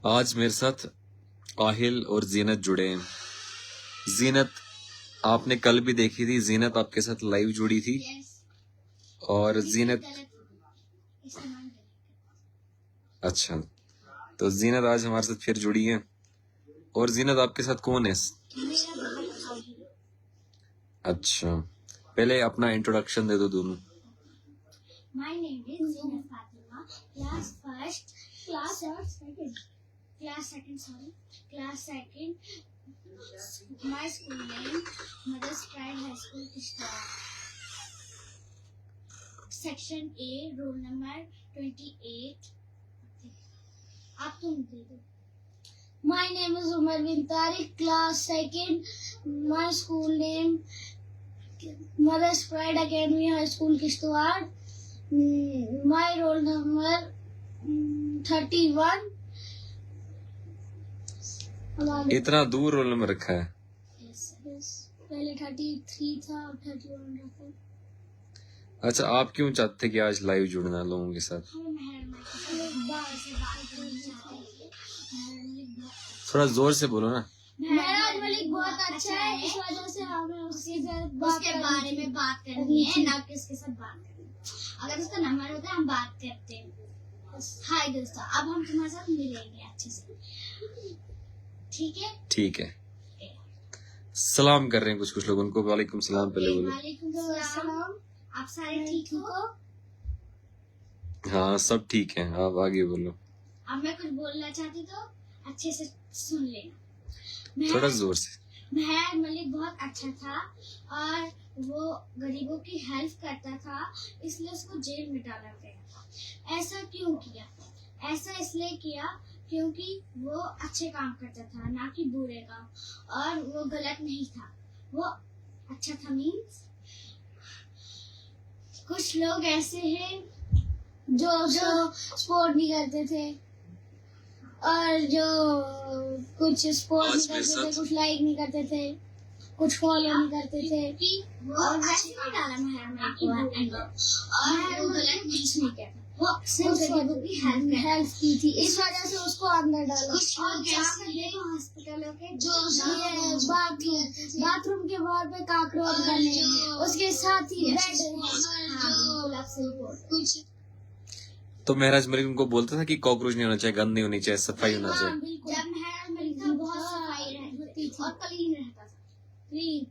आज मेरे साथ आहिल और जीनत जुड़े हैं। जीनत आपने कल भी देखी थी, जीनत आपके साथ लाइव जुड़ी थी। और जीनत, अच्छा, तो जीनत आज हमारे साथ फिर जुड़ी है। और जीनत आपके साथ कौन है? अच्छा, पहले अपना इंट्रोडक्शन दे दो दोनों। My name is Zina Fatima, class first, class second. My school name, Mother's Pride High School, Kishtwar. Section A, roll number 28. आप तुम दे दो। My name is Umar bin Tariq, class second. My school name, Mother's Pride Academy High School, Kishtwar. My roll number 31. इतना दूर roll number रखा है? yes. पहले 33 था, अब 31 रखा। अच्छा, आप क्यों चाहते कि आज लाइव जुड़ना लोगों के साथ? थोड़ा जोर से बोलो ना। मेहराज मलिक बहुत अच्छा है, इस वजह से हमें उसके बारे में बात करनी है, ना कि उसके साथ बात करनी है। अगर उसका नंबर होता है हम बात करते हैं। हाय दोस्तों, अब हम तुम्हारे साथ मिलेंगे अच्छे से, ठीक है? ठीक है। सलाम कर रहे हैं कुछ लोग, उनको वालेकुम सलाम पहले बोलो। वालेकुम सलाम। आप सारे ठीक हो? हाँ, सब ठीक है, आप आगे बोलो। अब मैं कुछ बोलना चाहती तो अच्छे से सुन लेना। थोड़ा जोर से। मेहराज मलिक बहुत अच्छा था और वो गरीबों की हेल्प करता था, इसलिए उसको जेल में डाला गया था। ऐसा क्यों किया? ऐसा इसलिए किया क्योंकि वो अच्छे काम करता था, ना कि बुरे काम, और वो गलत नहीं था, वो अच्छा था। मीन्स कुछ लोग ऐसे हैं जो स्पोर्ट नहीं करते थे, और जो कुछ स्पोर्ट नहीं करते थे, कुछ लाइक नहीं करते थे, कुछ फॉलो नहीं करते थे, और वैसे नहीं डाला मेहराज और वो गलत कुछ नहीं कहता, वो सिर्फ गरीबों की हेल्प की थी, इस वजह से उसको अंदर डाला। हॉस्पिटलों के जो बाथरूम के बाहर पे काकरोच बने, उसके साथ ही कुछ। तो महराज मलिक उनको बोलता था कि कॉकरोच नहीं होना चाहिए, गंद नहीं होनी चाहिए, सफाई होना चाहिए। जब महराज मलिक था बहुत सफाई रहती थी और क्लीन रहता था, क्लीन।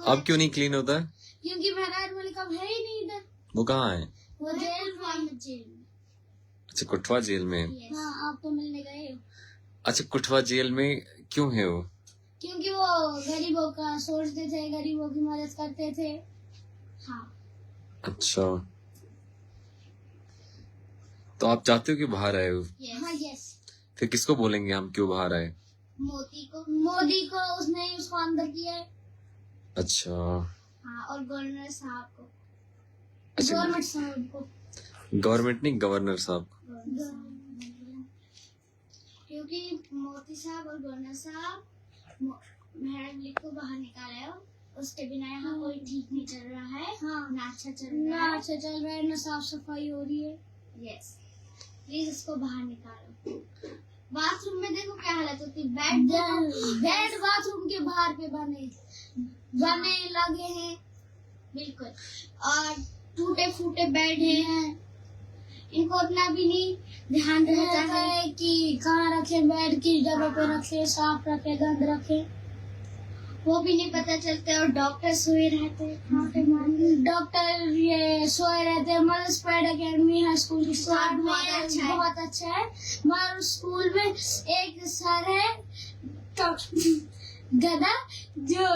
अब क्यों नहीं क्लीन होता? क्योंकि महराज मलिक अब है ही नहीं इधर। वो कहाँ है? वो जेल में। अच्छा, कुठवा जेल में। हाँ, आप तो मिलने गए हो। अच्छा, कुठवा जेल में क्यों है वो? क्योंकि वो गरीबों का सोचते थे, गरीबों की मदद करते थे। हाँ। अच्छा, तो आप चाहते हो कि बाहर आए हो? हाँ, यस। फिर किसको बोलेंगे हम क्यों बाहर आए? मोदी को उसने उसको अंदर किया है। अच्छा। हाँ, और गवर्नर साहब को। अच्छा, गवर्नमेंट साहब को। गवर्नमेंट नहीं, गवर्नर साहब। क्योंकि मोदी साहब और गवर्नर साहब महराज मलिक को बाहर निकाला है, उसके बिना यहाँ कोई ठीक नहीं चल रहा है। हाँ, ना अच्छा चल रहा है, ना साफ सफाई हो रही है। यस, प्लीज इसको बाहर निकालो। बाथरूम में देखो क्या हालत होती है, बेड बाथरूम के बाहर पे बने लगे हैं, बिल्कुल, और टूटे फूटे बेड हैं। इनको उतना भी नहीं ध्यान रहता है कि कहाँ रखे बेड, किस जगह पे रखे, साफ रखे, गंद रखे, वो भी नहीं पता चलता। और डॉक्टर सोए रहते हैं, डॉक्टर ये सोए रहते हैं। Mother's Pride Academy High School की बहुत अच्छा है। हमारे स्कूल में एक सर है गधा, जो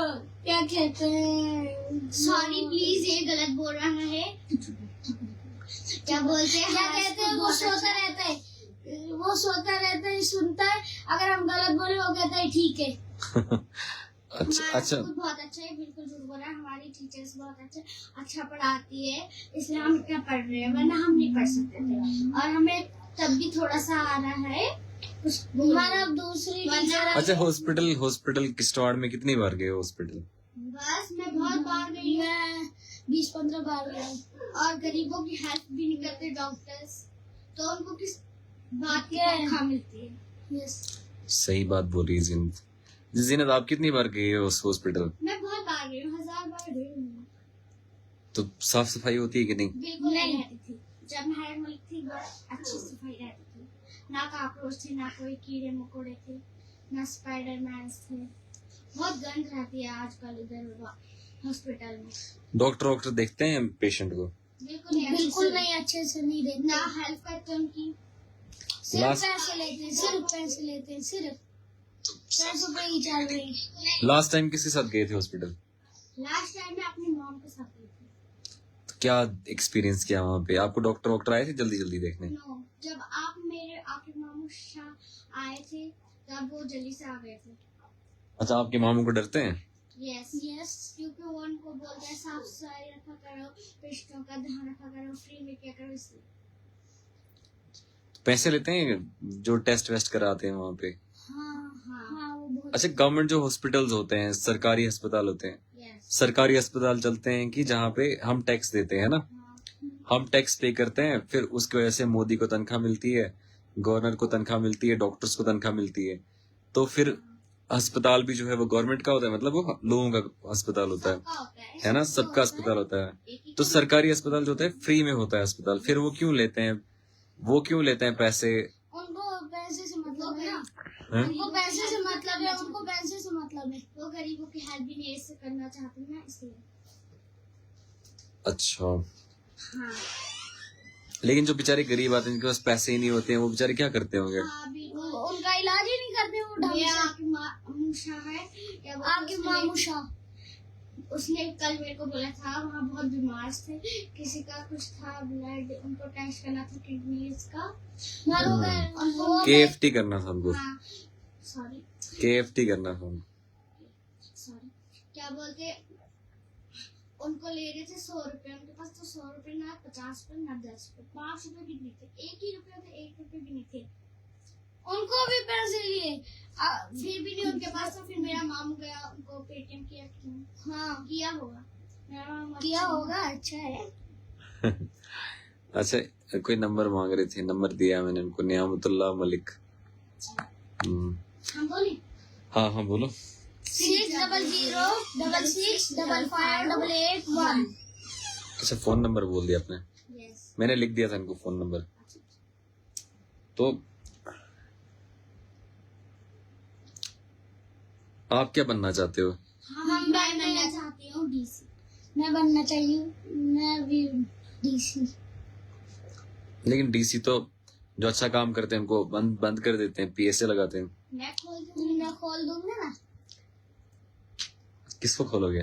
क्या कहते हैं, सॉरी प्लीज ये गलत बोल रहा है, क्या बोलते हैं, क्या कहते हैं, वो सोता रहता है, सुनता है, अगर हम गलत बोले वो कहता है ठीक है। अच्छा, बहुत अच्छा है, बिल्कुल झूठ बोल रहा है। हमारी टीचर्स बहुत अच्छा पढ़ाती है, इसलिए हम इतना पढ़ रहे हैं, वरना हम नहीं पढ़ सकते थे, और हमें तब भी थोड़ा सा आ रहा है। हमारा दूसरी टीचर। अच्छा, हॉस्पिटल किश्तवाड़ में कितनी बार गए हॉस्पिटल? बस मैं बहुत बार गई, मैं 20-15 बार गई, और गरीबों की हेल्प भी नहीं करते डॉक्टर्स, तो उनको बात की तनख्वाह मिलती है। यस, सही बात बोल रही है जीनत। जीनत, आप कितनी बार गई हो उस हॉस्पिटल? मैं बहुत बार गई हूँ, 1000 बार गई हूँ। तो साफ सफाई होती है कि नहीं? बिल्कुल नहीं रहती थी। जब मेहर मलिक थी बहुत अच्छी सफाई रहती थी, ना कॉकरोच थे, ना कोई कीड़े मकोड़े थे, ना स्पाइडरमैन थे। बहुत गंद रहती है आजकल उधर हॉस्पिटल में। डॉक्टर देखते हैं पेशेंट को? बिल्कुल नहीं, अच्छे से नहीं देखते, ना हेल्प करते उनकी। सिर्फ Last- पैसे लेते हैं, सिर्फ पैसे लेते हैं, सिर्फ पैसों पे ही चल रही है। लास्ट टाइम किसके साथ गए थे हॉस्पिटल? लास्ट टाइम मैं अपनी मॉम के साथ गई थी। तो क्या एक्सपीरियंस किया वहाँ पे? आपको डॉक्टर आए थे जल्दी देखने? नो, जब आपके मामू शाह आए थे तब वो जल्दी से आ गए थे। अच्छा, आपके मामू को डरते हैं? यस, क्योंकि वो उनको बोलते हैं साफ सफाई रखा करो, पेशेंटों का ध्यान रखा करो, फ्री में क्या करो, इसलिए। पैसे लेते हैं जो टेस्ट वेस्ट कराते हैं वहाँ पे? हाँ, वो बहुत। अच्छा, गवर्नमेंट जो हॉस्पिटल्स होते हैं, सरकारी अस्पताल होते हैं, यस, सरकारी अस्पताल चलते हैं कि जहाँ पे हम टैक्स देते हैं ना, हम टैक्स पे करते हैं, फिर उसकी वजह से मोदी को तनख्वाह मिलती है, गवर्नर को तनख्वाह मिलती है, डॉक्टर्स को तनख्वाह मिलती है, तो फिर अस्पताल भी जो है वो गवर्नमेंट का होता है, मतलब वो लोगों का अस्पताल होता है ना, सबका अस्पताल होता है। तो सरकारी अस्पताल जो होता है फ्री में होता है अस्पताल, फिर वो क्यों लेते हैं पैसे? उनको पैसे से मतलब है ना, हैं? उनको पैसे से मतलब है, उनको पैसे से मतलब है। वो गरीबों की हेल्प भी नहीं ऐसे करना चाहते ना, इसलिए। अच्छा, हाँ, लेकिन जो बेचारे गरीब आते हैं जिनके पास पैसे ही नहीं होते हैं, वो बेचारे क्या करते होंगे? उनका इलाज ही नहीं करते वो ढंग से। आपके मामू शाह, उसने कल मेरे को बोला था, वहाँ बहुत बीमार थे, किसी का कुछ था ब्लड, उनको टेस्ट करना था किडनीज का। KFT करना था उनको, सॉरी, KFT करना था उनको। क्या बोलते, उनको ले रहे थे 100 रुपए, उनके पास तो 100 रुपए ना, 50 रुपए ना, 10 रुपए, 5 रुपए भी नहीं थे, 1 ही रुपया थे, 1 रुपए भी नहीं थे। उनको भी पैसे लिए, फिर भी नहीं उनके पास, तो फिर मेरा मामू गया, उनको पेटीएम किया। हाँ, किया होगा, मेरा मामू किया होगा, अच्छा है। अच्छा, कोई नंबर मांग रहे थे, नंबर दिया मैंने उनको, नियामतुल्लाह मलिक। हम बोले? हाँ बोलो। 6006558881। अच्छा, फोन नंबर बोल दिया आपने? यस, मैंने लिख दिया था इनको फोन नंबर। तो आप क्या बनना चाहते हो? हम बनना चाहती हूँ डीसी। मैं बनना चाहिए, मैं भी डीसी। लेकिन डीसी तो जो अच्छा काम करते हैं उनको बंद कर देते हैं, PSA लगाते हैं। मैं खोल दूंगा ना। किसको खोलोगे?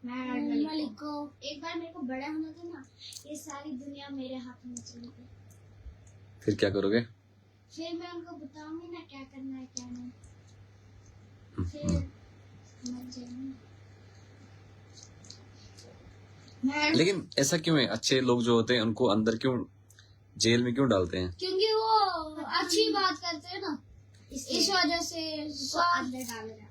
मलिक को। एक बार मेरे को बड़ा होना था ना, ये सारी दुनिया मेरे हाथ में चली गई। फिर क्या करोगे? फिर मैं उनको बताऊंगी ना क्या करना है क्या नहीं, फिर मर जाएंगे। लेकिन ऐसा क्यों है? अच्छे लोग जो होते हैं उनको अंदर क्यों, जेल में क्यों डालते हैं? क्योंकि वो अच्छी बात करते हैं ना, इस वजह से अंदर डाला जाता है।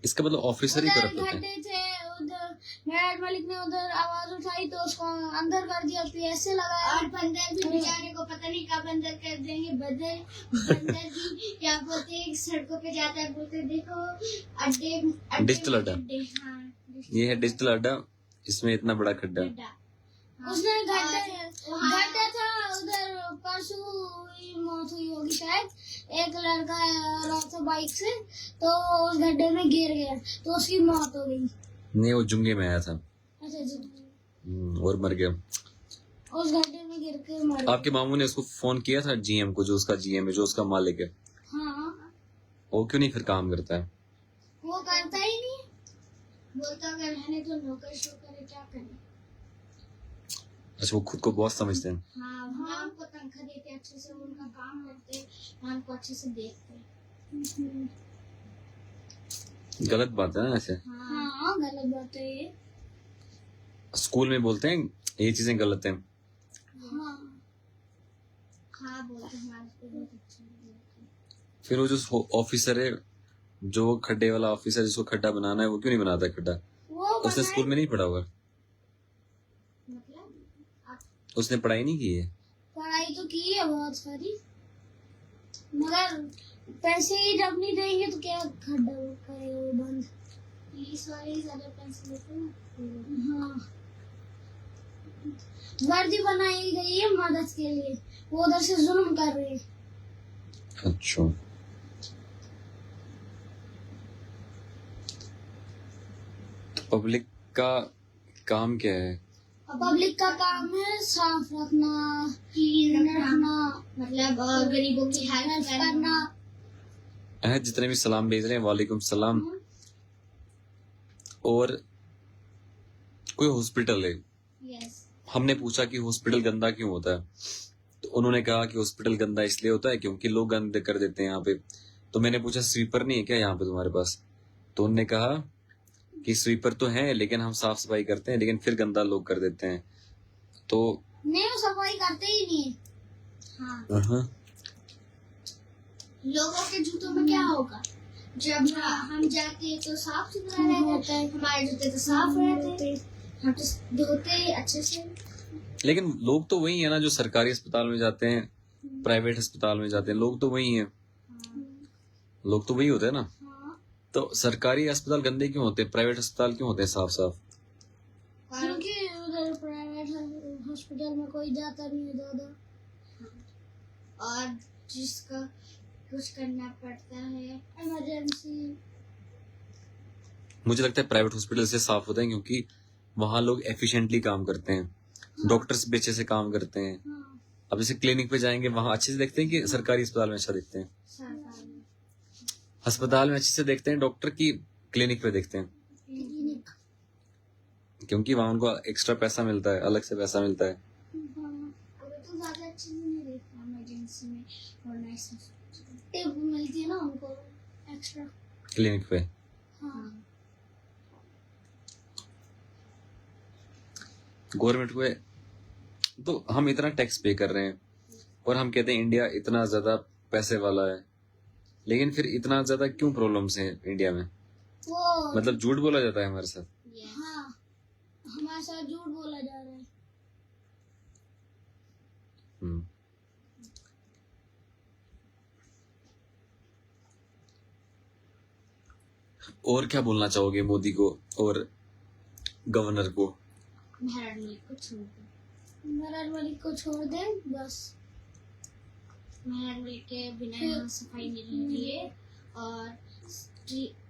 इसका मतलब ऑफिसर ही करप्ट होते हैं। घंटे थे उधर, मेहर मलिक ने उधर आवाज उठाई तो उसको अंदर कर दिया, PSA लगाया। और बंदर भी बेचारे को पता नहीं कब अंदर कर देंगे। बंदर भी क्या बोलते हैं, सड़कों पे जाता है, बोलते देखो अड्डे डिजिटल अड्डा। हाँ, ये है डिजिटल अड्डा, इसमें इतना बड़ा खड्डा। उसने गड्ढा था उधर, परसों हुई मौत हुई होगी शायद। एक लड़का आ रहा था बाइक से, तो उस गड्ढे में गिर गया, तो उसकी मौत हो गई। नहीं, वो जुंगे में आया था। अच्छा जी, और मर गया। उस गड्ढे में गिर के मर गया। आपके मामू ने उसको फोन किया था GM को, जो उसका GM है, जो उसका मालिक है? हाँ, वो क्यों नहीं फिर काम करता है? वो करता ही नहीं, बोलता अगर रहने तो नौकर शोकर क्या करे। अच्छा, वो खुद को बॉस समझते हैं। हाँ, वहाँ उनको तनख्वाह देते अच्छे से, उनका काम करते, वहाँ उनको अच्छे से देखते। गलत बात है ना ऐसे। हाँ, गलत बात है ये। स्कूल में बोलते हैं ये चीजें गलत हैं। हाँ बोलते हैं, हमारे स्कूल बहुत अच्छे बोलते हैं। फिर वो जो ऑफिसर है, जो खड्डे वाला ऑफिसर जिसको खड्डा बनाना है, वो क्यों नहीं बनाता है खड्डा? उसने स्कूल में नहीं पढ़ा होगा? मतलब उसने पढ़ाई नहीं की है? पढ़ाई तो की है बहुत सारी। मगर पैसे ही जब नहीं देंगे तो क्या खड्डा करेगा वो बंद। पुलिस वाले ही ज्यादा पैसे लेते हैं। हाँ, वर्दी बनाई गई है मदद के लिए, वो उधर से जुल्म कर रहे हैं। अच्छा, पब्लिक का काम क्या है? पब्लिक का काम है साफ रखना, क्लीन रखना, मतलब गरीबों की हेल्प करना। जितने भी सलाम भेज रहे हैं, वालेकुम सलाम। और कोई हॉस्पिटल है, यस, हमने पूछा कि हॉस्पिटल गंदा क्यों होता है, तो उन्होंने कहा कि हॉस्पिटल गंदा इसलिए होता है क्योंकि लोग गंदे कर देते हैं यहाँ पे। तो मैंने पूछा स्वीपर नहीं है क्या यहाँ पे तुम्हारे पास? तो उन्होंने कहा कि स्वीपर तो है लेकिन हम साफ सफाई करते हैं, लेकिन फिर गंदा लोग कर देते हैं। तो नहीं, वो सफाई करते ही नहीं। हाँ, लोगों के जूतों में क्या होगा? जब हम जाते हैं तो साफ सुथरा रहता है, हमारे जूते तो साफ रहते हैं, हम तो धोते ही अच्छे से। लेकिन लोग तो वही है ना जो सरकारी अस्पताल में जाते हैं, प्राइवेट अस्पताल में जाते हैं, लोग तो वही हैं, लोग तो वही होते हैं ना। तो सरकारी अस्पताल गंदे क्यों होते हैं, प्राइवेट अस्पताल क्यों होते हैं साफ साफ? क्योंकि उधर प्राइवेट हॉस्पिटल में कोई जाता नहीं है दादा, और जिसका कुछ करना पड़ता है इमरजेंसी। मुझे लगता है प्राइवेट हॉस्पिटल से साफ होते हैं क्योंकि वहां लोग एफिशिएंटली काम करते हैं, डॉक्टर्स भी अच्छे से काम करते हैं। अब जैसे क्लिनिक पे जाएंगे वहां अच्छे से देखते हैं कि सरकारी अस्पताल में अच्छा देखते हैं? अस्पताल में अच्छे से देखते हैं डॉक्टर की, क्लिनिक पे देखते हैं? क्योंकि वहां उनको एक्स्ट्रा पैसा मिलता है, अलग से पैसा मिलता है। तो ज्यादा अच्छे से नहीं देखता इमरजेंसी में, और नाइस टिप मिलती है ना उनको एक्स्ट्रा क्लिनिक पे। हाँ, गवर्नमेंट को तो हम इतना टैक्स पे कर रहे हैं और हम कहते हैं इंडिया इतना ज्यादा पैसे वाला है, लेकिन फिर इतना ज्यादा क्यों प्रॉब्लम्स हैं इंडिया में? वो मतलब झूठ बोला जाता है हमारे साथ। हाँ, हमारे साथ झूठ बोला जा रहा है। और क्या बोलना चाहोगे मोदी को और गवर्नर को? मेहरान मलिक को छोड़ दें बस। मेहरान मलिक के बिना यहाँ सफाई नहीं हो रही है, और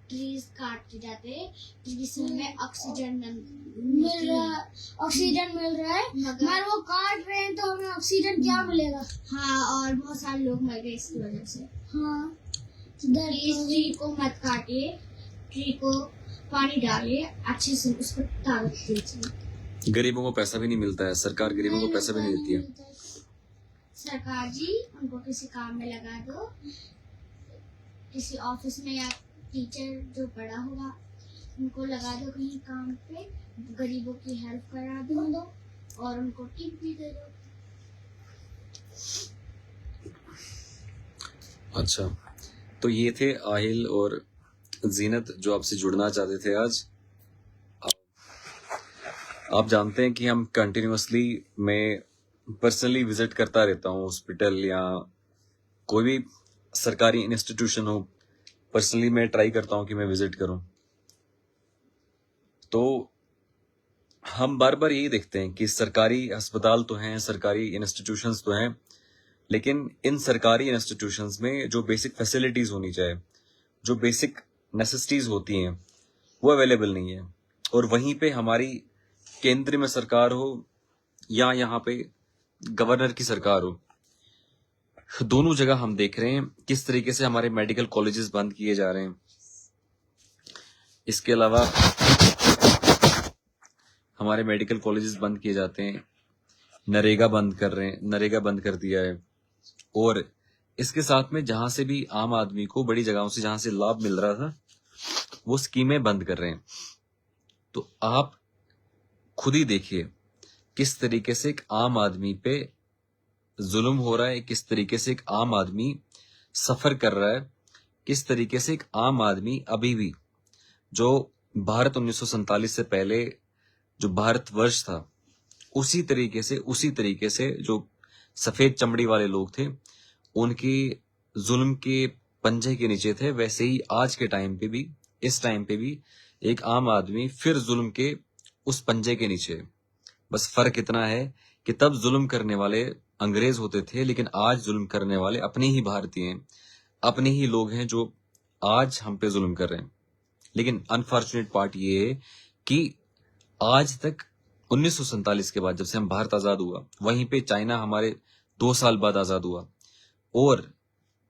ट्रीज काटते जाते हैं जिसमें ऑक्सीजन मिल रहा है, मगर वो काट रहे हैं तो हमें ऑक्सीजन क्या मिलेगा? हाँ, और बहुत सारे लोग मर गए इसकी वजह से। हाँ, ट्री को मत काटिए, ट्री को पानी डालिए, अच्छे से उसको ताकत दीजिए। गरीबों को पैसा भी नहीं मिलता है, सरकार गरीबों को पैसा भी नहीं देती है। सरकार जी उनको किसी काम में लगा दो, किसी ऑफिस में, या टीचर जो बड़ा होगा उनको लगा दो कहीं काम पे, गरीबों की हेल्प करा दो और उनको टिप भी दे दो। अच्छा, तो ये थे आहिल और जीनत जो आपसे जुड़ना चाहते थे आज। आप जानते हैं कि हम कंटिन्यूअसली मैं पर्सनली विजिट करता रहता हूँ हॉस्पिटल या कोई भी सरकारी इंस्टीट्यूशन हो, पर्सनली मैं ट्राई करता हूँ कि मैं विजिट करूँ। तो हम बार बार यही देखते हैं कि सरकारी अस्पताल तो हैं, सरकारी इंस्टीट्यूशंस तो हैं, लेकिन इन सरकारी इंस्टीट्यूशंस में जो बेसिक फैसिलिटीज होनी चाहिए, जो बेसिक नेसेसिटीज होती हैं, वो अवेलेबल नहीं है। और वहीं पे हमारी केंद्र में सरकार हो या यहाँ पे गवर्नर की सरकार हो, दोनों जगह हम देख रहे हैं किस तरीके से हमारे मेडिकल कॉलेजेस बंद किए जा रहे हैं। इसके अलावा हमारे मेडिकल कॉलेजेस बंद किए जाते हैं, नरेगा बंद कर रहे हैं, नरेगा बंद कर दिया है, और इसके साथ में जहां से भी आम आदमी को बड़ी जगहों से जहां से लाभ मिल रहा था वो स्कीमें बंद कर रहे हैं। तो आप खुद ही देखिए किस तरीके से एक आम आदमी पे जुल्म हो रहा है, किस तरीके से एक आम आदमी सफर कर रहा है, किस तरीके से एक आम आदमी अभी भी जो भारत 1947 से पहले जो भारतवर्ष था उसी तरीके से जो सफेद चमड़ी वाले लोग थे उनकी जुल्म के पंजे के नीचे थे, वैसे ही आज के टाइम पे भी, इस टाइम पे भी एक आम आदमी फिर जुल्म के उस पंजे के नीचे है। बस फर्क इतना है कि तब जुल्म करने वाले अंग्रेज होते थे, लेकिन आज जुल्म करने वाले अपने ही भारतीय हैं, अपने ही लोग हैं जो आज हम पे जुल्म कर रहे हैं। लेकिन अनफॉर्चुनेट पार्ट ये है कि आज तक 1947 के बाद, जब से हम भारत आजाद हुआ, वहीं पे चाइना हमारे 2 साल बाद आजाद हुआ, और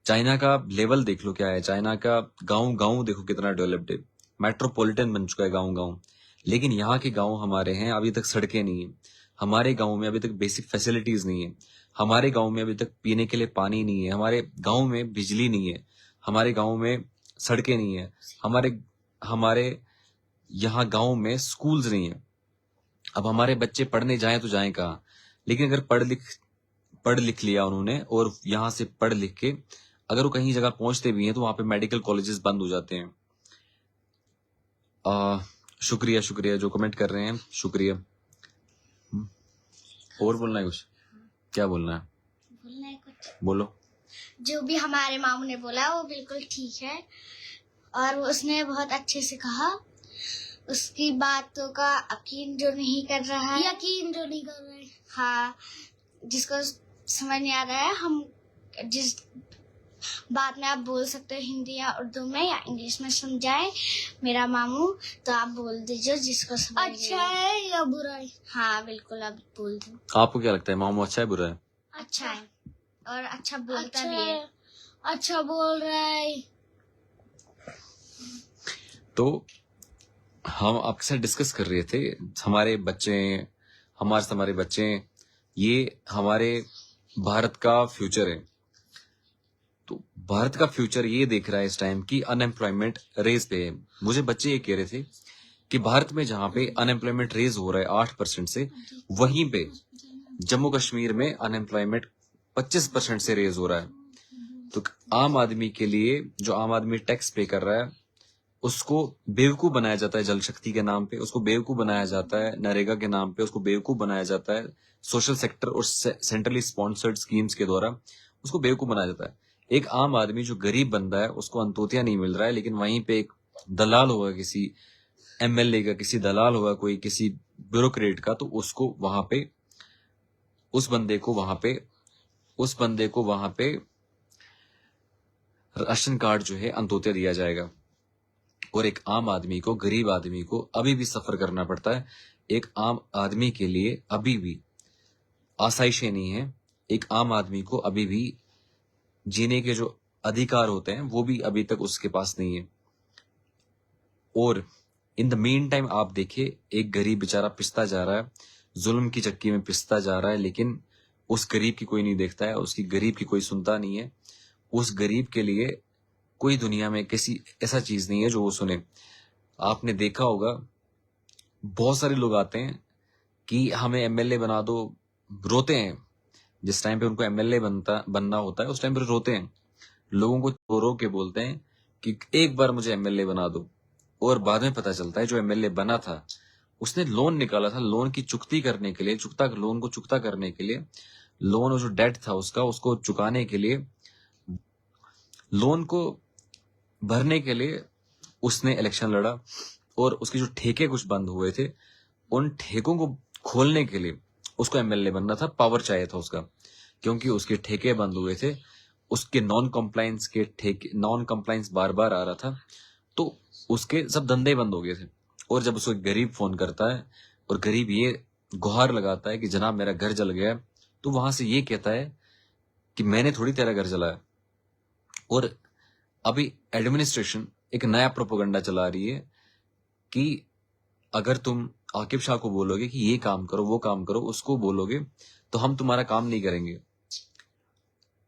चाइना का लेवल देख लो क्या है, चाइना का गांव गांव देखो कितना डेवलप्ड है, मेट्रोपॉलिटन बन चुका है गांव गांव। लेकिन यहाँ के गांव हमारे हैं, अभी तक सड़कें नहीं है, हमारे गांव में अभी तक बेसिक फैसिलिटीज नहीं है, हमारे गांव में अभी तक पीने के लिए पानी नहीं है, हमारे गांव में बिजली नहीं है, हमारे गांव में सड़कें नहीं है, हमारे यहाँ गांव में स्कूल्स नहीं है। अब हमारे बच्चे पढ़ने जाएं तो जाएं कहाँ? लेकिन अगर पढ़ लिख लिया उन्होंने, और यहाँ से पढ़ लिख के अगर वो कहीं जगह पहुंचते भी हैं तो वहां पे मेडिकल कॉलेजेस बंद हो जाते हैं। शुक्रिया शुक्रिया जो कमेंट कर रहे हैं, शुक्रिया। और बोलना है कुछ? क्या बोलना है? बोलना है कुछ? बोलो। जो भी हमारे मामू ने बोला वो बिल्कुल ठीक है, और उसने बहुत अच्छे से कहा। उसकी बातों का यकीन जो नहीं कर रहा है, हाँ, जिसको समझ नहीं आ रहा है, हम जिस बात में आप बोल सकते हो हिंदी या उर्दू में या इंग्लिश में समझाए मेरा मामू, तो आप बोल दीजिए जिसको समझ अच्छा है या बुरा है। हाँ बिल्कुल, आप बोल दो। आपको क्या लगता है, मामू अच्छा है बुरा है? अच्छा है, और अच्छा बोलता भी है, अच्छा बोल रहा है। तो हम आपके साथ डिस्कस कर रहे थे, हमारे बच्चे ये हमारे भारत का फ्यूचर है। तो भारत का फ्यूचर ये देख रहा है इस टाइम की अनएम्प्लॉयमेंट रेज पे है। मुझे बच्चे ये कह रहे थे कि भारत में जहां पे अनएम्प्लॉयमेंट रेज हो रहा है 8% से, वहीं पे जम्मू कश्मीर में अनएम्प्लॉयमेंट 25% से रेज हो रहा है। तो आम आदमी के लिए, जो आम आदमी टैक्स पे कर रहा है, उसको बेवकूफ बनाया जाता है जल शक्ति के नाम पे, उसको बेवकूफ बनाया जाता है नरेगा के नाम पे, उसको बेवकूफ बनाया जाता है सोशल सेक्टर और सेंट्रली स्पॉन्सर्ड स्कीम्स के द्वारा, उसको बेवकूफ बनाया जाता है। एक आम आदमी जो गरीब बंदा है उसको अंत्योदय नहीं मिल रहा है, लेकिन वहीं पे एक दलाल होगा, किसी एमएलए का, किसी दलाल होगा, कोई किसी ब्यूरोक्रेट का, तो उसको वहां पे उस बंदे को वहां पे राशन कार्ड जो है अंत्योदय दिया जाएगा। और एक आम आदमी को, गरीब आदमी को अभी भी सफर करना पड़ता है। एक आम आदमी के लिए अभी भी आसाइशें नहीं है, एक आम आदमी को अभी भी जीने के जो अधिकार होते हैं वो भी अभी तक उसके पास नहीं है। और इन द मीन टाइम आप देखिए, एक गरीब बेचारा पिसता जा रहा है, जुल्म की चक्की में पिसता जा रहा है, लेकिन उस गरीब की कोई नहीं देखता है, उसकी गरीब की कोई सुनता नहीं है। उस गरीब के लिए कोई दुनिया में किसी ऐसा चीज नहीं है जो वो सुने। आपने देखा होगा, बहुत सारे लोग आते हैं कि हमें एमएलए बना दो, रोते हैं जिस टाइम पे उनको एमएलए बनना होता है, उस टाइम पे रोते हैं, लोगों को रो के बोलते हैं कि एक बार मुझे एमएलए बना दो। और बाद में पता चलता है जो एमएलए बना था उसने लोन निकाला था, लोन की चुकती करने के लिए, लोन को चुकता करने के लिए, लोन और जो डेट था उसको चुकाने के लिए, लोन को भरने के लिए उसने इलेक्शन लड़ा। और उसके जो ठेके कुछ बंद हुए थे, उन ठेकों को खोलने के लिए उसको एमएलए बनना था, पावर चाहिए था उसका, क्योंकि उसके ठेके बंद हुए थे, उसके नॉन कंप्लायंस बार बार आ रहा था, तो उसके सब धंधे बंद हो गए थे। और जब उसको गरीब फोन करता है और गरीब ये गुहार लगाता है कि जनाब मेरा घर जल गया, तो वहां से ये कहता है कि मैंने थोड़ी तेरा घर जलाया। और अभी एडमिनिस्ट्रेशन एक नया प्रोपेगेंडा चला रही है कि अगर तुम आकिब शाह को बोलोगे कि ये काम करो, वो काम करो, उसको बोलोगे तो हम तुम्हारा काम नहीं करेंगे।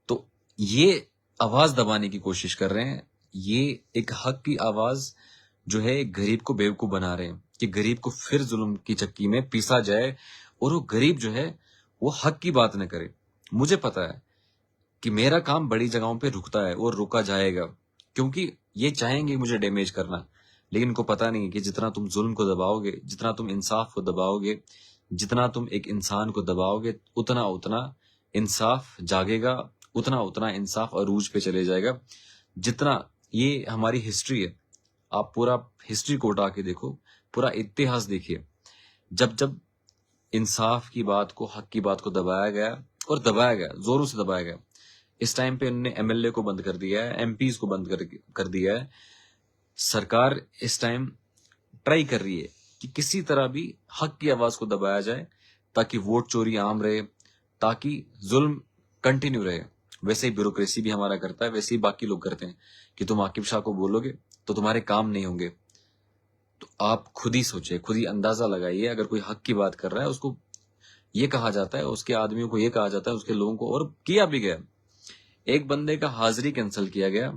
तो ये आवाज दबाने की कोशिश कर रहे हैं, ये एक हक की आवाज जो है गरीब को बेवकूफ बना रहे हैं कि गरीब को फिर जुल्म की चक्की में पीसा जाए और वो गरीब जो है वो हक की बात न करे। मुझे पता है कि मेरा काम बड़ी जगहों पे रुकता है और रुका जाएगा, क्योंकि ये चाहेंगे मुझे डैमेज करना, लेकिन इनको पता नहीं है कि जितना तुम जुल्म को दबाओगे, जितना तुम इंसाफ को दबाओगे, जितना तुम एक इंसान को दबाओगे, उतना इंसाफ जागेगा, उतना उतना इंसाफ अरूज पे चले जाएगा। जितना ये हमारी हिस्ट्री है, आप पूरा हिस्ट्री को उठा के देखो, पूरा इतिहास देखिए, जब जब इंसाफ की बात को, हक की बात को दबाया गया, और दबाया गया, जोरों से दबाया गया। इस टाइम पे उन्होंने एमएलए को बंद कर दिया है, एमपीज को बंद कर दिया है। सरकार इस टाइम ट्राई कर रही है कि किसी तरह भी हक की आवाज को दबाया जाए, ताकि वोट चोरी आम रहे, ताकि जुल्म कंटिन्यू रहे। वैसे ही ब्यूरोक्रेसी भी हमारा करता है, वैसे ही बाकी लोग करते हैं कि तुम आकिब शाह को बोलोगे तो तुम्हारे काम नहीं होंगे। तो आप खुद ही सोचिए, खुद ही अंदाजा लगाइए, अगर कोई हक की बात कर रहा है, उसको ये कहा जाता है, उसके आदमियों को ये कहा जाता है, उसके लोगों को, और किया भी गया। एक बंदे का हाजिरी कैंसिल किया गया,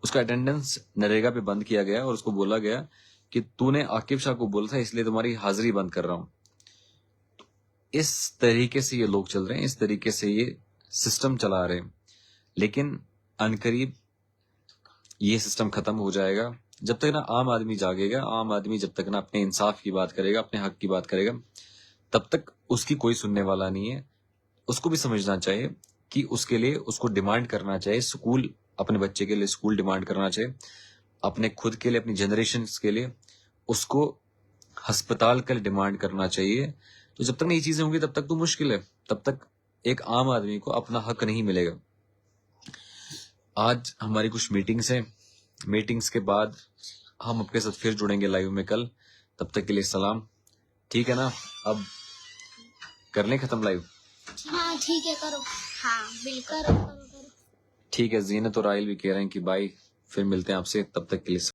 उसका अटेंडेंस नरेगा पे बंद किया गया, और उसको बोला गया कि तूने आकिब शाह को बोला था, इसलिए तुम्हारी हाजिरी बंद कर रहा हूं। इस तरीके से ये लोग चल रहे हैं, इस तरीके से ये सिस्टम चला रहे हैं। लेकिन अनकरीब ये सिस्टम खत्म हो जाएगा, जब तक ना आम आदमी जागेगा। आम आदमी जब तक ना अपने इंसाफ की बात करेगा, अपने हक की बात करेगा, तब तक उसकी कोई सुनने वाला नहीं है। उसको भी समझना चाहिए कि उसके लिए उसको डिमांड करना चाहिए, स्कूल, अपने बच्चे के लिए स्कूल डिमांड करना चाहिए, अपने खुद के लिए, अपनी जनरेशन के लिए उसको अस्पताल का डिमांड करना चाहिए। तो जब तक नहीं ये चीजें होंगी तब तक तो मुश्किल है, तब तक एक आम आदमी को अपना हक नहीं मिलेगा। आज हमारी कुछ मीटिंग्स हैं, मीटिंग्स के बाद हम आपके साथ फिर जुड़ेंगे लाइव में कल। तब तक के लिए सलाम, ठीक है ना? अब कर लें खत्म लाइव? हाँ ठीक है, करो। हाँ बिल्कुल, करो। ठीक है, जीनत और आइल भी कह रहे हैं कि बाय, फिर मिलते हैं आपसे, तब तक के लिए